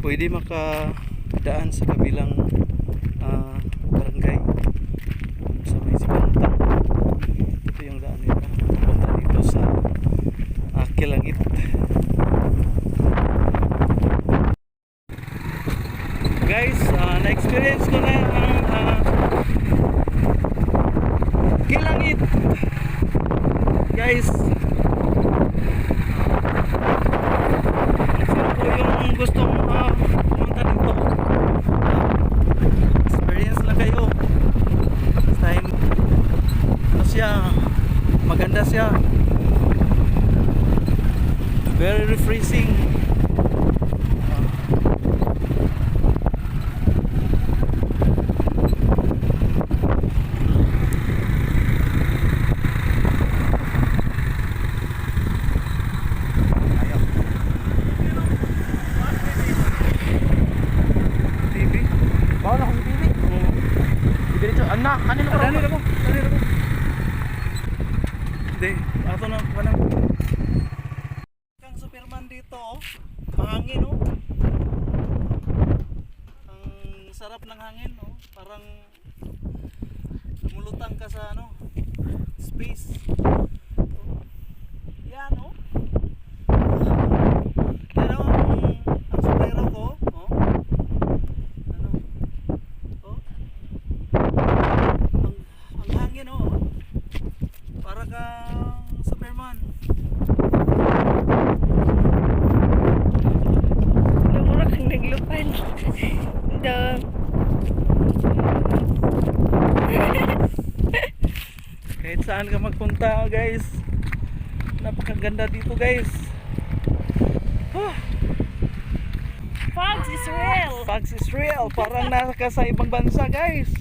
pwede makadaan sa kabilang barangay sa may Sibantang. Ito yung daan nila punta dito sa Kilangit. Guys, na-experience ko na ang Kilangit. Guys, sino po yung gustong pumunta dito? Experience lang kayo. This time, ano siya, maganda siya, very refreshing. Kanino mo? Hindi, ato na panang kang Superman dito, oh. Mahangin, oh. Ang sarap ng hangin, oh. Parang lumulutang ka sa ano, space. Yan, oh. Yan, oh, ang sombrero ko, oh. Ano? Oh. Ang hangin, oh. Para kang Superman. Mura kang naglupan. Kahit saan ka magpunta, guys, napakaganda dito, guys. Fogs is real. Fogs is real. Parang nasa sa ibang bansa, guys.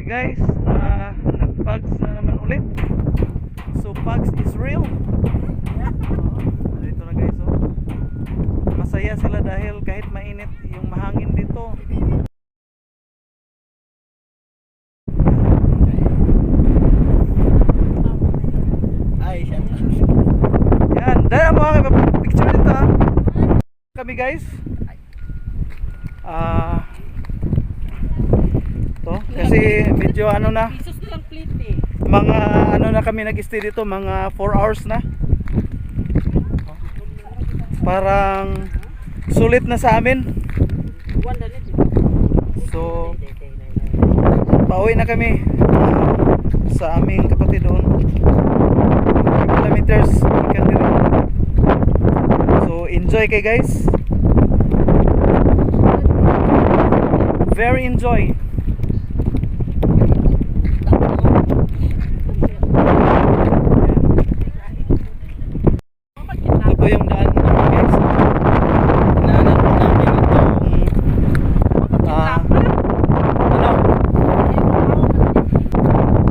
Guys, nag-Fogs na naman ulit. So Fogs is real. Dito na guys, oh. masaya sila dahil kahit mainit yung mahangin dito. Ay, siya. Yan, dahil mo mga picture dito ha. Kami guys. To kasi medyo ano na, Pisos lang plate eh. mga ano na kami nag-stay dito, mga 4 hours na. Parang sulit na sa amin. So pauwi na kami sa aming kapatid doon. Kilometers ikan dito. So enjoy kay guys. Very enjoy. Ito po yung daan namin guys. Inaanan po namin itong ano,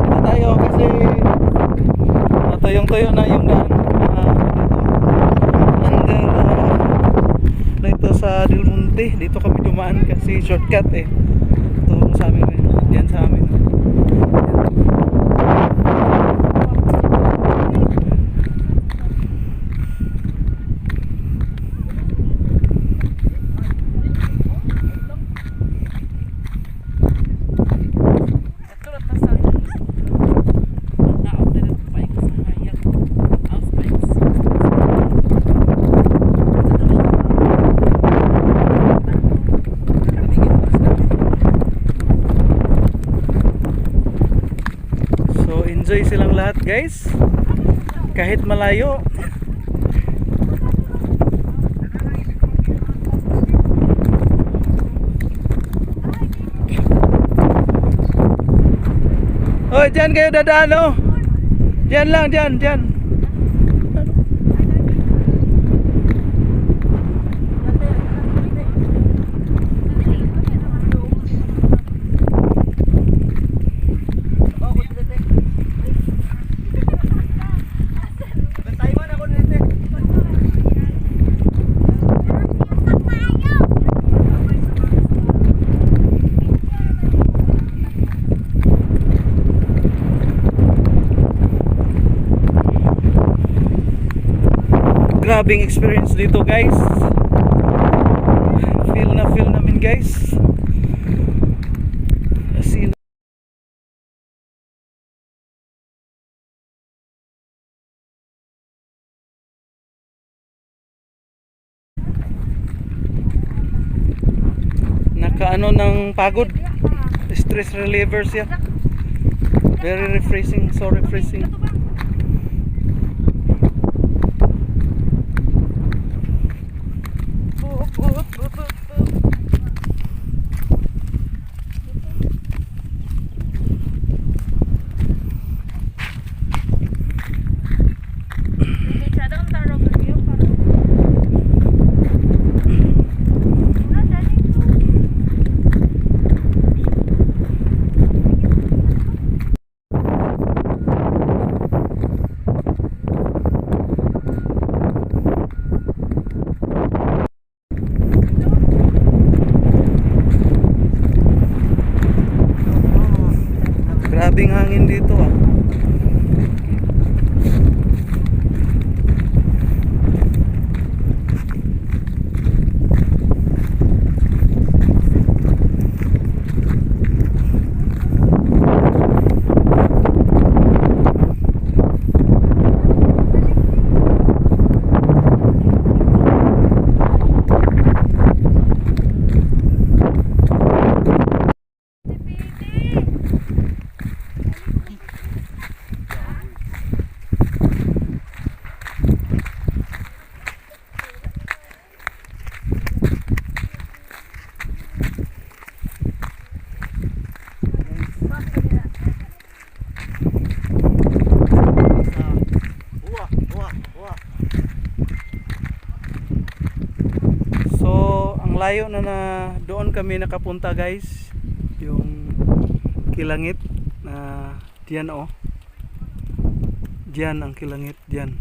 ito tayo kasi tuyong-tuyo na yung daan under dito sa Del Monte. Dito kami dumaan kasi shortcut eh. Ito sa amin yan sa amin. So enjoy silang lahat guys. Kahit malayo. Oh, dyan kayo dadaan oh. Dyan lang, dyan, dyan. Grabing experience dito guys. Feel namin guys. As in, nakaano ng pagod. Stress relievers yan. Very refreshing, so refreshing. Grabing hangin dito ah. Layo na doon kami nakapunta guys, yung Kilangit na diyan oh, diyan ang Kilangit diyan.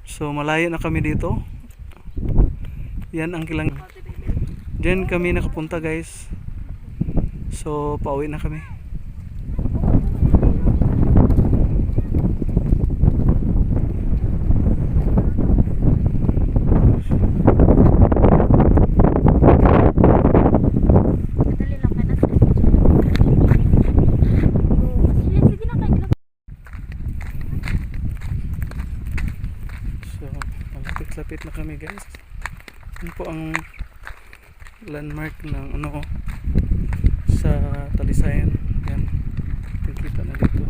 So malayo na kami dito. Yan ang kilang. Diyan kami nakapunta guys. So pauwi na kami. Madali lang kayo nasa. Sige na kayo. So malapit-lapit na kami guys. Yan po ang landmark ng ano sa Talisayan. Yan. Kita na dito.